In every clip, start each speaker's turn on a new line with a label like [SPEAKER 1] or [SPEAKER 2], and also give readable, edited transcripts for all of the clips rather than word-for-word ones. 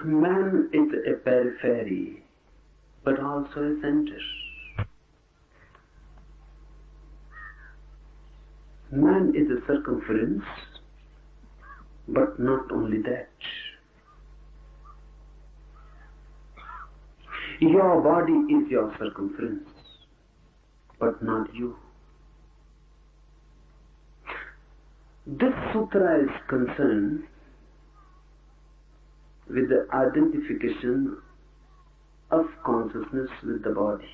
[SPEAKER 1] Man is a periphery, but also a center. Man is a circumference, but not only that. Your body is your circumference, but not you. This sutra is concerned with the identification of consciousness with the body,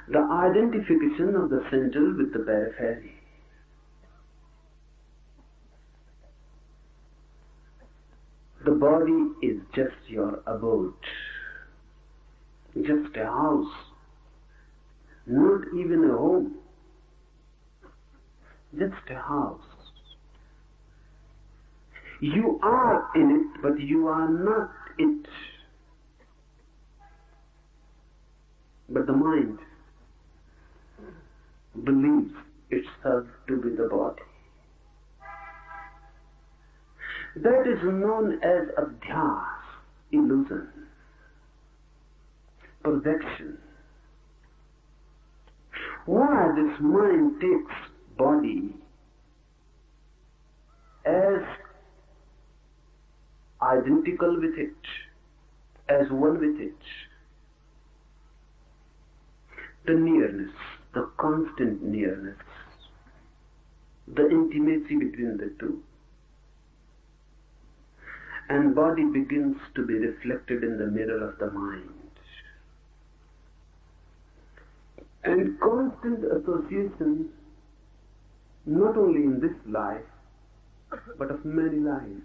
[SPEAKER 1] the identification of the center with the periphery. The body is just your abode, just a house, not even a home, just a house. You are in it, but you are not it. But the mind believes itself to be the body. That is known as adhyatam, illusion, projection. Why this mind takes body as identical with it, as one with it? The nearness, the constant nearness, the intimacy between the two. And body begins to be reflected in the mirror of the mind. And constant association, not only in this life, but of many lives.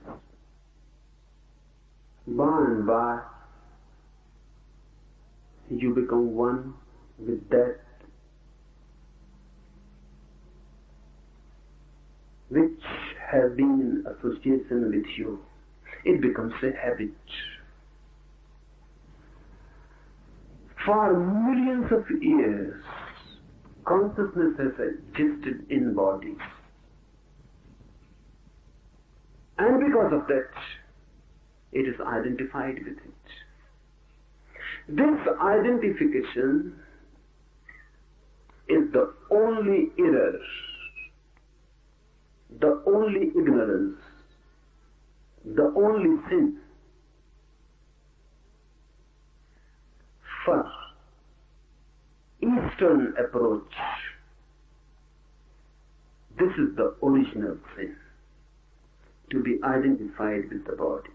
[SPEAKER 1] By and by, you become one with that which has been in association with you. It becomes a habit. For millions of years, consciousness has existed in bodies. And because of that, it is identified with it. This identification is the only error, the only ignorance, the only sin for Eastern approach. This is the original sin, to be identified with the body.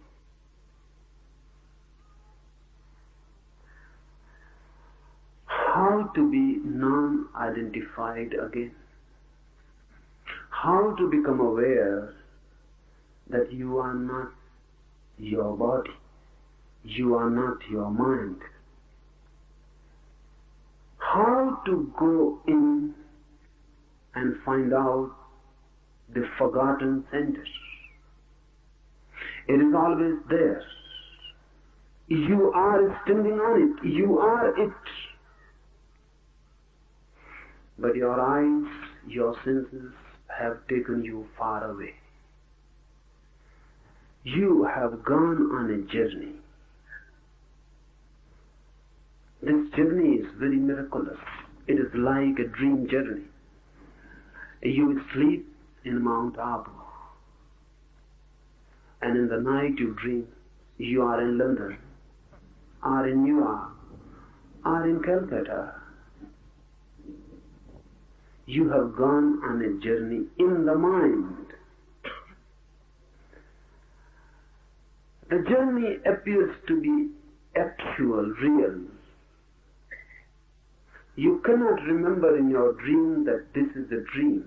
[SPEAKER 1] How to be non-identified again? How to become aware that you are not your body, you are not your mind? How to go in and find out the forgotten center? It is always there. You are standing on it, you are it. But your eyes, your senses have taken you far away. You have gone on a journey. This journey is very miraculous. It is like a dream journey. You sleep in Mount Abu, and in the night you dream you are in London, or in New York, or in Calcutta. You have gone on a journey in the mind. The journey appears to be actual, real. You cannot remember in your dream that this is a dream.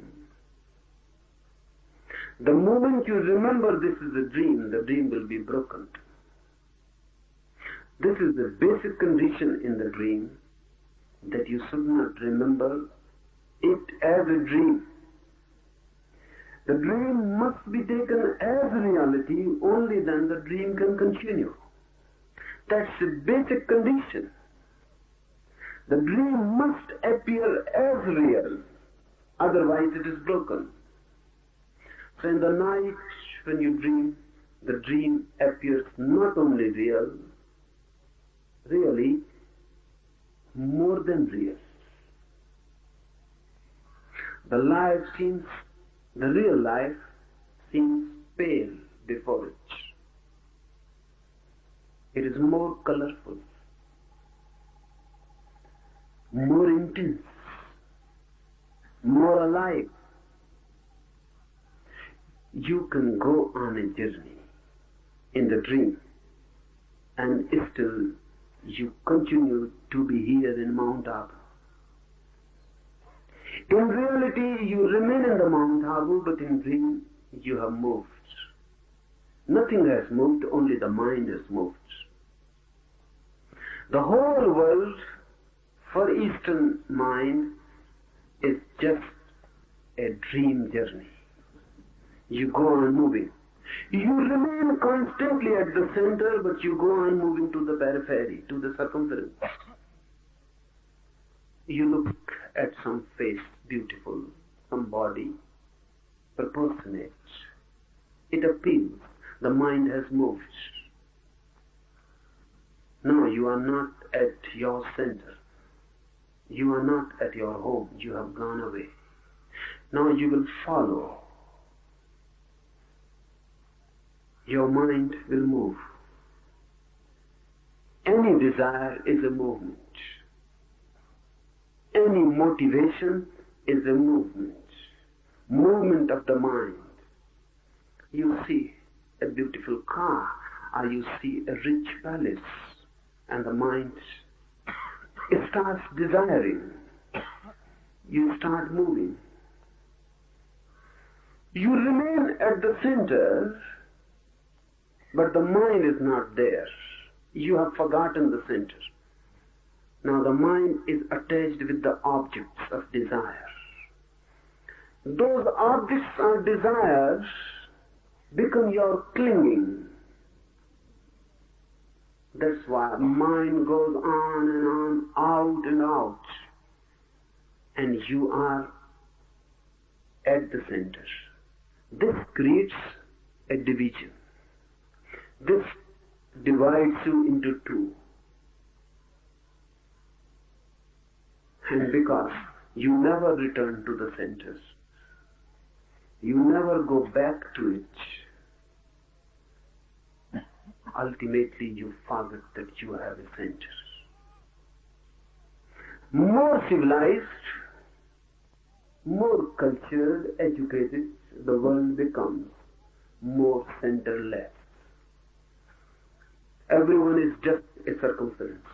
[SPEAKER 1] The moment you remember this is a dream, the dream will be broken. This is the basic condition in the dream, that you should not remember it as a dream. The dream must be taken as reality, only then the dream can continue. That's the basic condition. The dream must appear as real, otherwise it is broken. So in the night when you dream, the dream appears not only real, really more than real. The real life seems pale before it. It is more colorful, more intense, more alive. You can go on a journey in the dream and still you continue to be here in Mount Abu. In reality, you remain in the Mount Abu, but in dream you have moved. Nothing has moved, only the mind has moved. The whole world for Eastern mind is just a dream journey. You go on moving. You remain constantly at the center, but you go on moving to the periphery, to the circumference. You look at some face, beautiful, some body, proportionate. It appeals. The mind has moved. No, you are not at your center. You are not at your home. You have gone away. Now you will follow. Your mind will move. Any desire is a movement. Any motivation is a movement. Movement of the mind. You see a beautiful car, or you see a rich palace, and the mind starts desiring. You start moving. You remain at the center, but the mind is not there. You have forgotten the center. Now the mind is attached with the objects of desire. Those objects or desires become your clinging. That's why mind goes on and on, out and out. And you are at the center. This creates a division. This divides you into two. And because you never return to the center, you never go back to it, ultimately you forget that you have a center. More civilized, more cultured, educated, the world becomes more centerless. Everyone is just a circumference.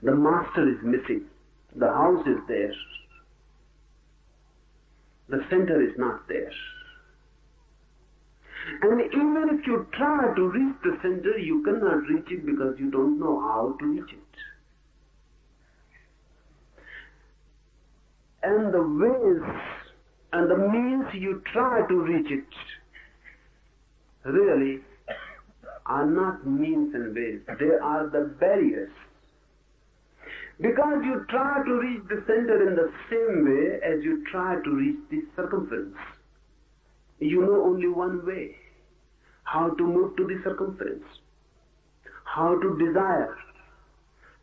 [SPEAKER 1] The master is missing. The house is there. The center is not there. And even if you try to reach the center, you cannot reach it because you don't know how to reach it. And the ways and the means you try to reach it really are not means and ways. They are the barriers. Because you try to reach the center in the same way as you try to reach the circumference. You know only one way. How to move to the circumference. How to desire.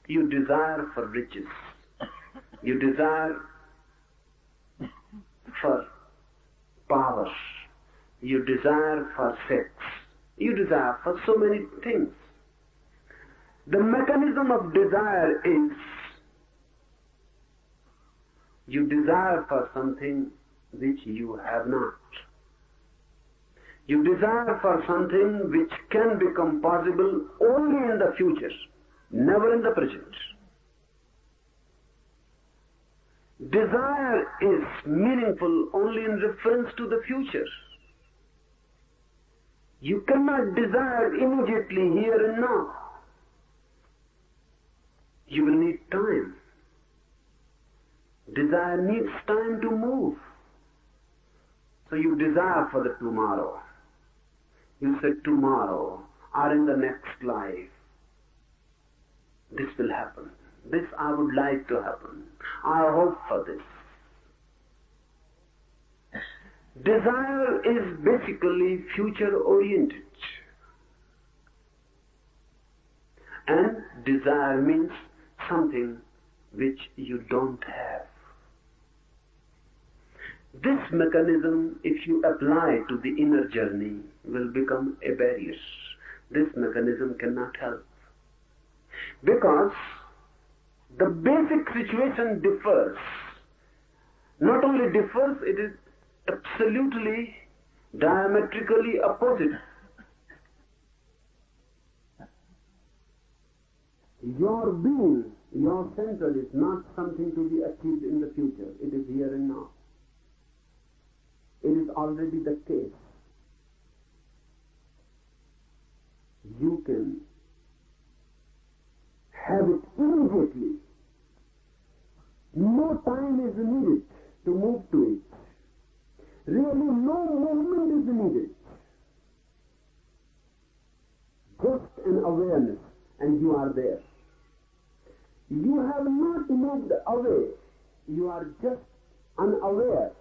[SPEAKER 1] You desire for riches. You desire for power. You desire for sex. You desire for so many things. The mechanism of desire is you desire for something which you have not. You desire for something which can become possible only in the future, never in the present. Desire is meaningful only in reference to the future. You cannot desire immediately here and now. You will need time. Desire needs time to move. So you desire for the tomorrow. You said tomorrow or in the next life, this will happen. This I would like to happen. I hope for this. Desire is basically future-oriented. And desire means something which you don't have. This mechanism, if you apply to the inner journey, will become a barrier. This mechanism cannot help. Because the basic situation differs. Not only differs, it is absolutely diametrically opposite. Your being, your center is not something to be achieved in the future. It is here and now. It is already the case. You can have it immediately. No time is needed to move to it. Really, no movement is needed. Just an awareness, and you are there. You have not moved away. You are just unaware.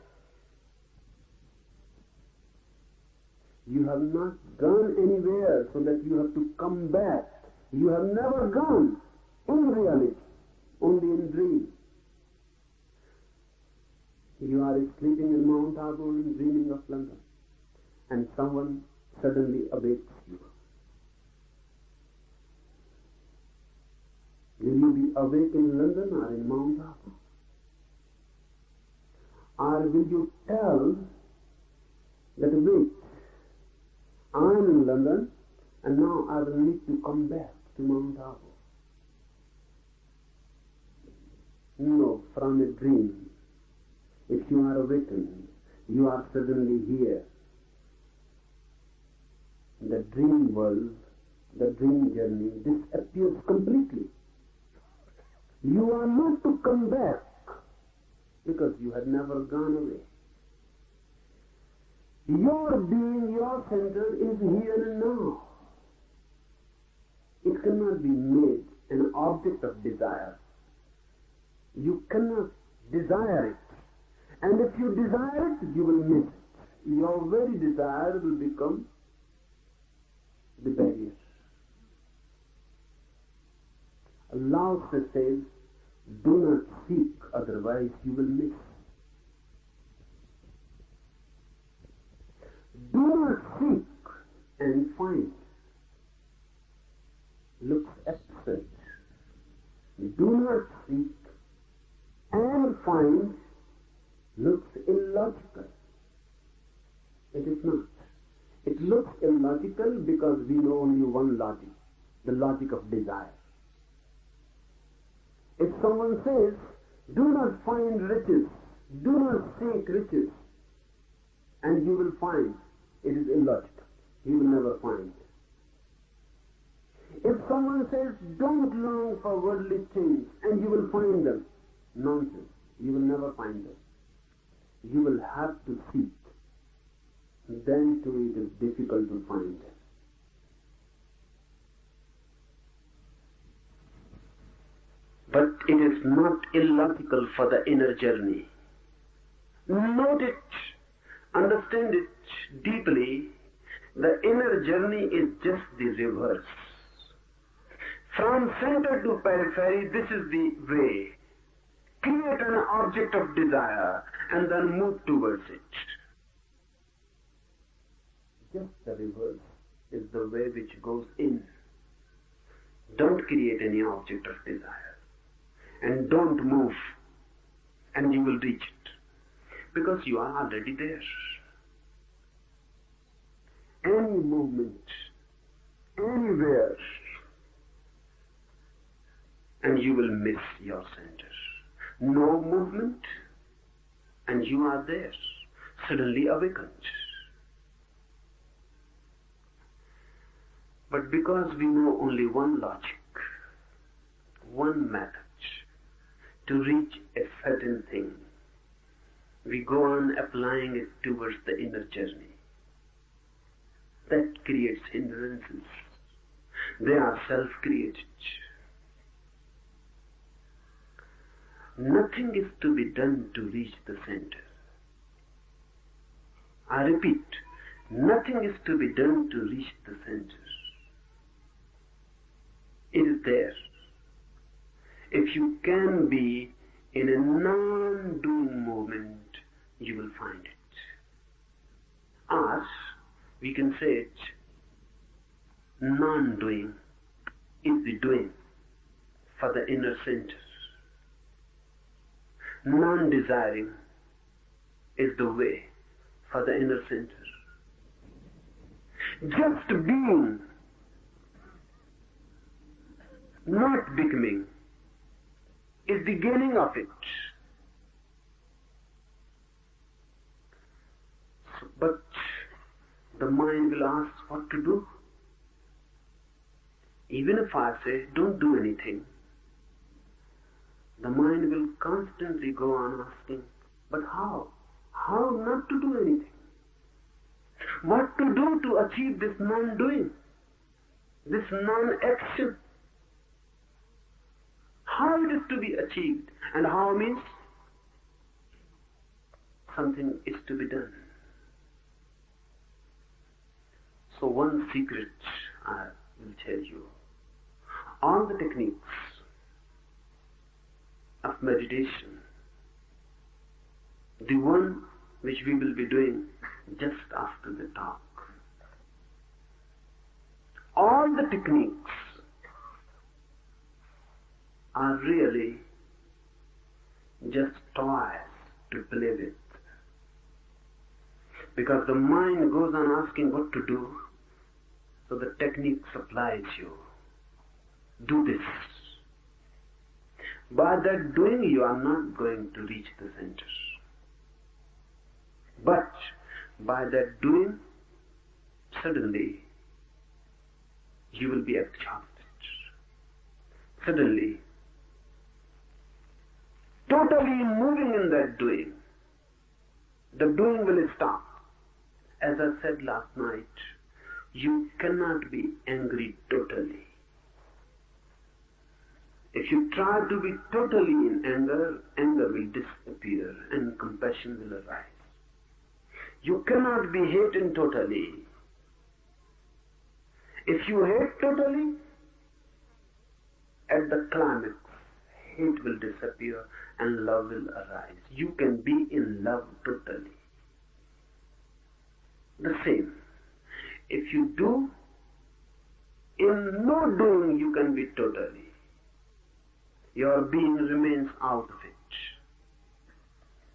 [SPEAKER 1] You have not gone anywhere so that you have to come back. You have never gone in reality, only in dream. You are sleeping in Mount Abu and dreaming of London, and someone suddenly awakes you. Will you be awake in London or in Mount Abu? Or will you tell that, wait, I am in London and now I will need to come back to Mount Abu? No, from a dream. If you are awakened, you are suddenly here. The dream world, the dream journey disappears completely. You are not to come back because you had never gone away. Your being, your center is here and now. It cannot be made an object of desire. You cannot desire it. And if you desire it, you will miss it. Your very desire will become the barrier. Allah says, do not seek, otherwise you will miss. Do not seek and find. Looks absurd. Do not seek and find looks illogical. It is not. It looks illogical because we know only one logic, the logic of desire. If someone says, do not find riches, do not seek riches, and you will find, it is illogical. You will never find. If someone says, don't long for worldly things, and you will find them, nonsense. You will never find them. You will have to seek. Then too it is difficult to find. But it is not illogical for the inner journey. Note it, understand it deeply. The inner journey is just the reverse. From center to periphery, this is the way. Create an object of desire and then move towards it. Just the reverse is the way which goes in. Don't create any object of desire. And don't move. And you will reach it. Because you are already there. Any movement, anywhere, and you will miss your center. No movement, and you are there, suddenly awakened. But because we know only one logic, one method to reach a certain thing, we go on applying it towards the inner journey. That creates hindrances. They are self-created. Nothing is to be done to reach the center. I repeat, nothing is to be done to reach the center. It is there. If you can be in a non-doing moment, you will find it. Us, we can say it, non-doing is the doing for the inner center. Non-desiring is the way for the inner center. Just being, not becoming, is the beginning of it. But the mind will ask what to do. Even if I say, don't do anything, the mind will constantly go on asking, but how? How not to do anything? What to do to achieve this non-doing, this non-action? How it is to be achieved? And how means something is to be done. So one secret I will tell you. All the techniques of meditation, the one which we will be doing just after the talk, all the techniques are really just toys to play with. Because the mind goes on asking what to do, so the technique supplies you. Do this. By that doing, you are not going to reach the center. But by that doing, suddenly you will be exhausted. Suddenly, totally moving in that doing, the doing will stop. As I said last night, you cannot be angry totally. If you try to be totally in anger, anger will disappear and compassion will arise. You cannot be hating totally. If you hate totally, at the climax, hate will disappear and love will arise. You can be in love totally. The same. If you do, in no doing you can be totally. Your being remains out of it.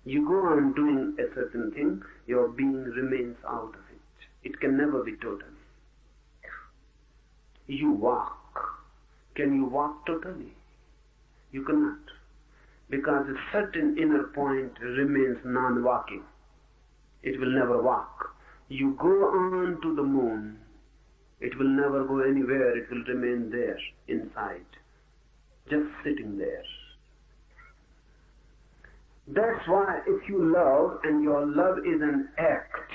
[SPEAKER 1] You go on doing a certain thing, your being remains out of it. It can never be total. You walk. Can you walk totally? You cannot. Because a certain inner point remains non-walking. It will never walk. You go on to the moon. It will never go anywhere. It will remain there, inside. Just sitting there. That's why if you love, and your love is an act,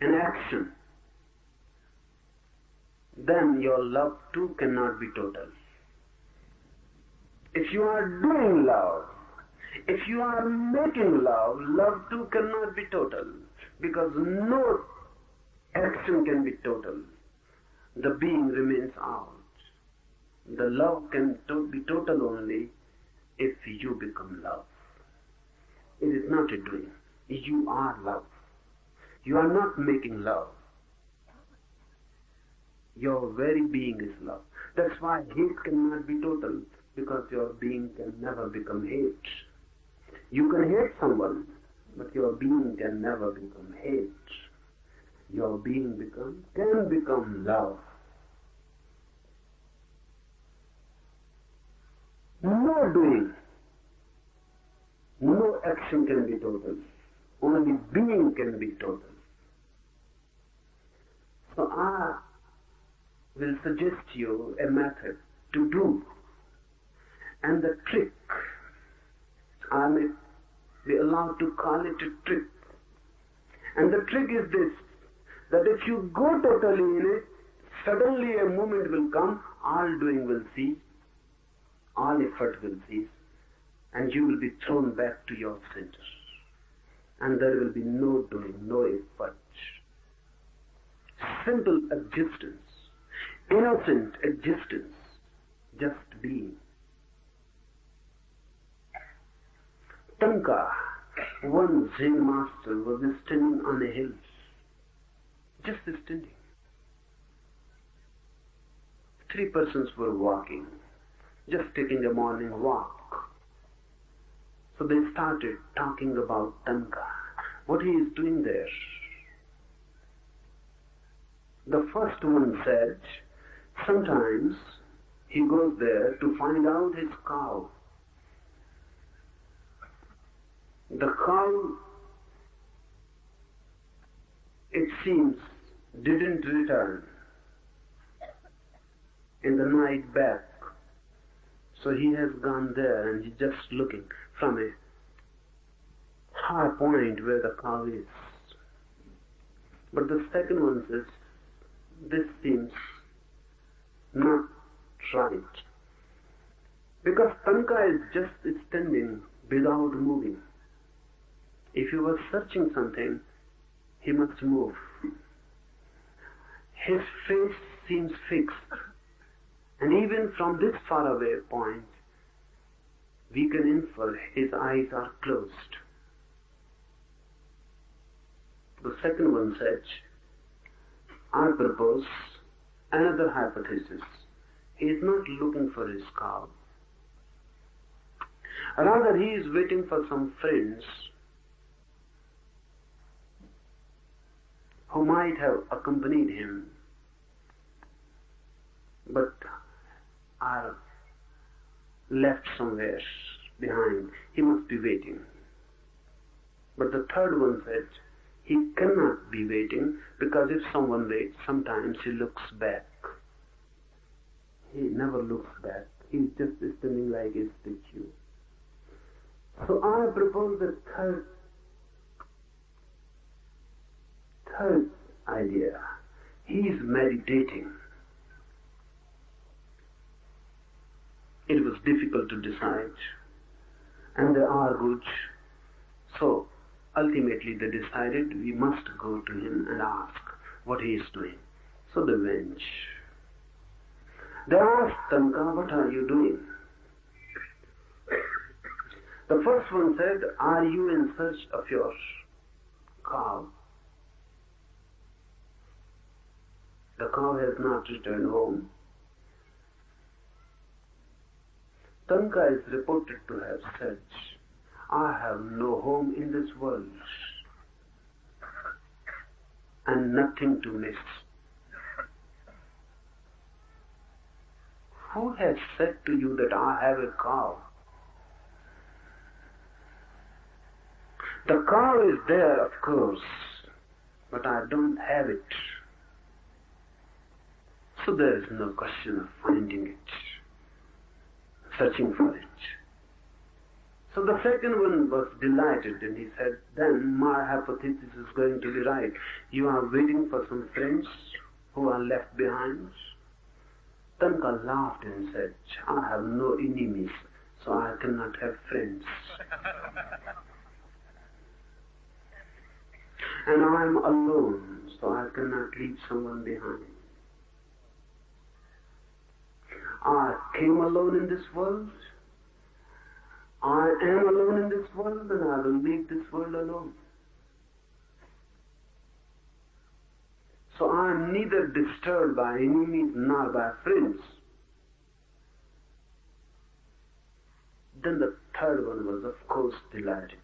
[SPEAKER 1] an action, then your love too cannot be total. If you are doing love, if you are making love, love too cannot be total, because no action can be total. The being remains out. The love can be total only if you become love. It is not a doing. You are love. You are not making love. Your very being is love. That's why hate cannot be total, because your being can never become hate. You can hate someone, but your being can never become hate. Your being can become love. No doing, no action can be total. Only being can be total. So I will suggest you a method to do. And the trick, I may be allowed to call it a trick. And the trick is this, that if you go totally in it, suddenly a moment will come, all doing will cease, all effort will cease, and you will be thrown back to your center. and there will be no doing, no effort. Simple existence, innocent existence, just being. Tanka, one Zen master, was standing on a hill, just standing. 3 persons were walking, just taking a morning walk. So they started talking about Tanka, what he is doing there. The first one said, sometimes he goes there to find out his cow. The cow, it seems, didn't return in the night back. So he has gone there and he's just looking from a high point where the cow is. But the second one says, this seems not right. Because Tanka is just standing without moving. If he was searching something, he must move. His face seems fixed. And even from this faraway point, we can infer his eyes are closed. The second one said, I propose another hypothesis. He is not looking for his cow. Rather, he is waiting for some friends who might have accompanied him, but are left somewhere behind. He must be waiting. But the third one said, he cannot be waiting, because if someone waits, sometimes he looks back. He never looks back. He's just standing like a statue. So I propose the third idea. He is meditating. It was difficult to decide, and they argued. So ultimately they decided we must go to him and ask what he is doing. So they went. They asked Tanka, what are you doing? The first one said, are you in search of your cow? The cow has not returned home. Tanka is reported to have said, I have no home in this world and nothing to miss. Who has said to you that I have a cow? The cow is there, of course, but I don't have it. So there is no question of finding it, searching for it. So the second one was delighted, and he said, then my hypothesis is going to be right. You are waiting for some friends who are left behind? Tanka laughed and said, I have no enemies, so I cannot have friends. And I am alone, so I cannot leave someone behind. I came alone in this world. I am alone in this world, and I will leave this world alone. So I am neither disturbed by enemies nor by friends. Then the third one was, of course, delighted.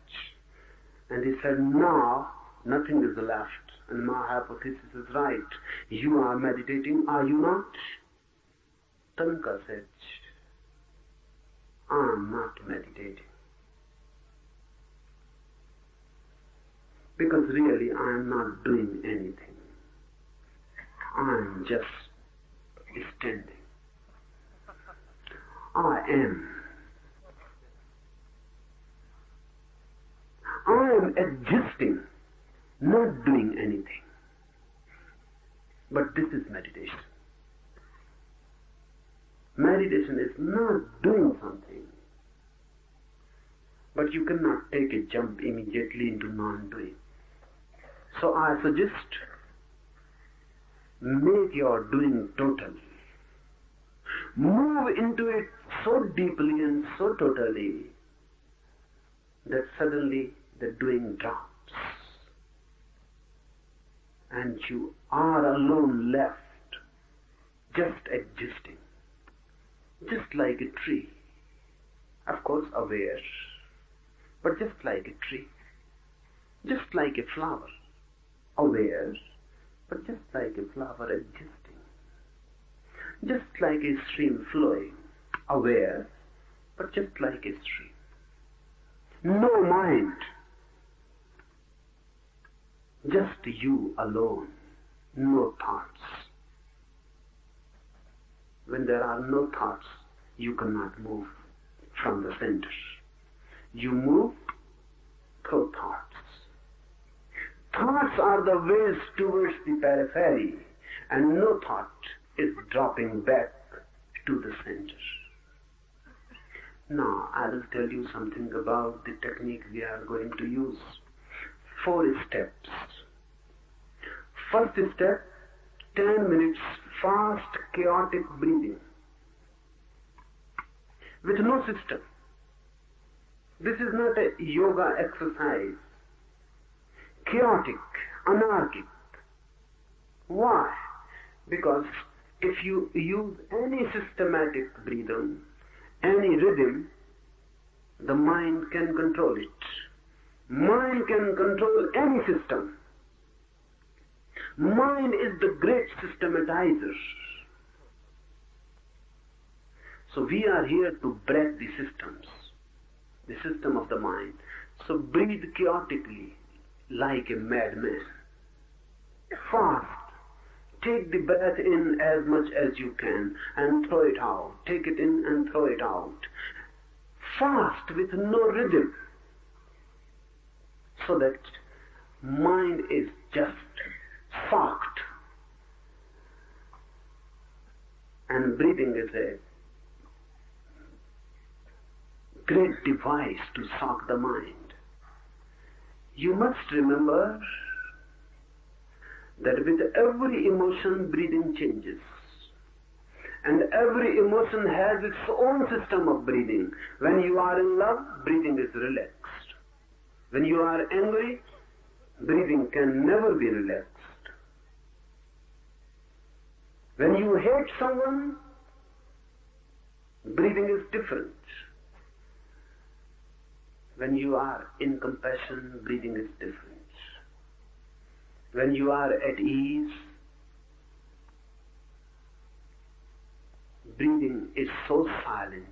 [SPEAKER 1] And he said, now nothing is left, and my hypothesis is right. You are meditating, are you not? Tanka said, I am not meditating. Because really I am not doing anything. I am just standing. I am. I am existing, not doing anything. But this is meditation. Meditation is not doing something. but you cannot take a jump immediately into non-doing. So I suggest, make your doing total. Move into it so deeply and so totally that suddenly the doing drops. And you are alone left, just existing, just like a tree. Of course aware, but just like a tree, just like a flower, aware, but just like a flower existing, just like a stream flowing, aware, but just like a stream. No mind, just you alone, no thoughts. When there are no thoughts, you cannot move from the center. You move through thoughts. Thoughts are the ways towards the periphery, and no thought is dropping back to the center. Now, I will tell you something about the technique we are going to use. 4 steps. First step, 10 minutes fast, chaotic breathing with no system. This is not a yoga exercise. Chaotic, anarchic. Why? Because if you use any systematic breathing, any rhythm, the mind can control it. Mind can control any system. Mind is the great systematizer. So we are here to break the systems, the system of the mind. So breathe chaotically like a madman. Fast. Take the breath in as much as you can and throw it out. Take it in and throw it out. Fast with no rhythm. So that mind is just socked. And breathing is a great device to sock the mind. You must remember that with every emotion, breathing changes. And every emotion has its own system of breathing. When you are in love, breathing is relaxed. When you are angry, breathing can never be relaxed. When you hate someone, breathing is different. When you are in compassion, breathing is different. When you are at ease, breathing is so silent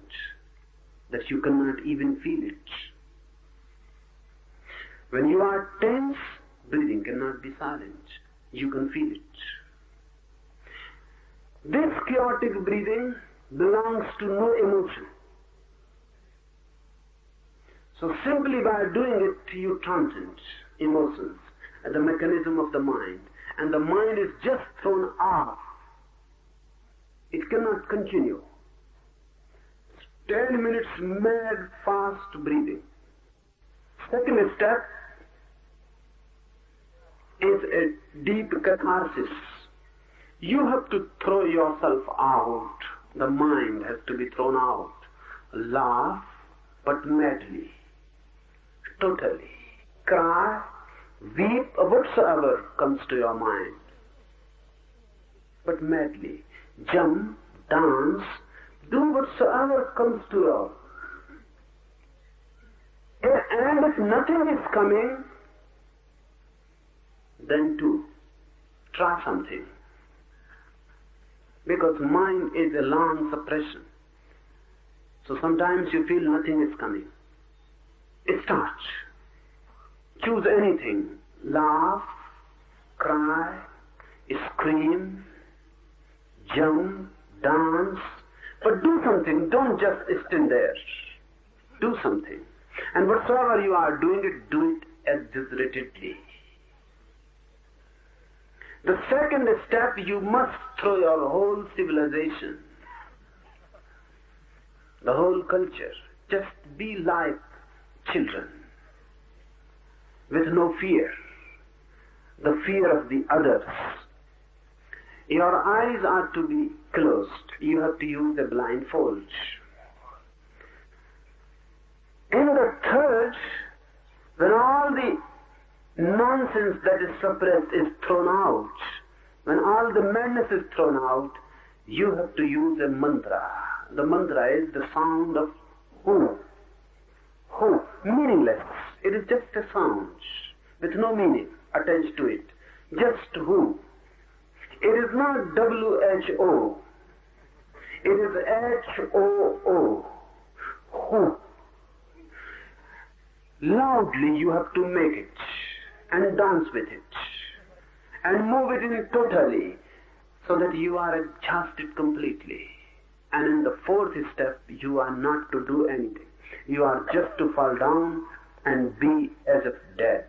[SPEAKER 1] that you cannot even feel it. When you are tense, breathing cannot be silent. You can feel it. This chaotic breathing belongs to no emotion. So simply by doing it, you transcend emotions and the mechanism of the mind. And the mind is just thrown off. It cannot continue. 10 minutes mad, fast breathing. Second step is a deep catharsis. You have to throw yourself out. The mind has to be thrown out. Laugh, but madly. Totally. Cry, weep, whatsoever comes to your mind. But madly. Jump, dance, do whatsoever comes to you. And if nothing is coming, then too, try something. Because mind is a long suppression. So sometimes you feel nothing is coming. Start. Choose anything. Laugh, cry, scream, jump, dance. But do something. Don't just stand there. Do something. And whatsoever you are doing it, do it exaggeratedly. The second step, you must throw your whole civilization, the whole culture. Just be like children, with no fear, the fear of the others. Your eyes are to be closed. You have to use a blindfold. In the third, when all the nonsense that is suppressed is thrown out, when all the madness is thrown out, you have to use a mantra. The mantra is the sound of who. Who. Meaningless. It is just a sound with no meaning attached to it. Just who. It is not WHO. It is HOO. Who. Loudly you have to make it and dance with it and move it in totally so that you are adjusted completely. And in the fourth step, you are not to do anything. You are just to fall down and be as if dead.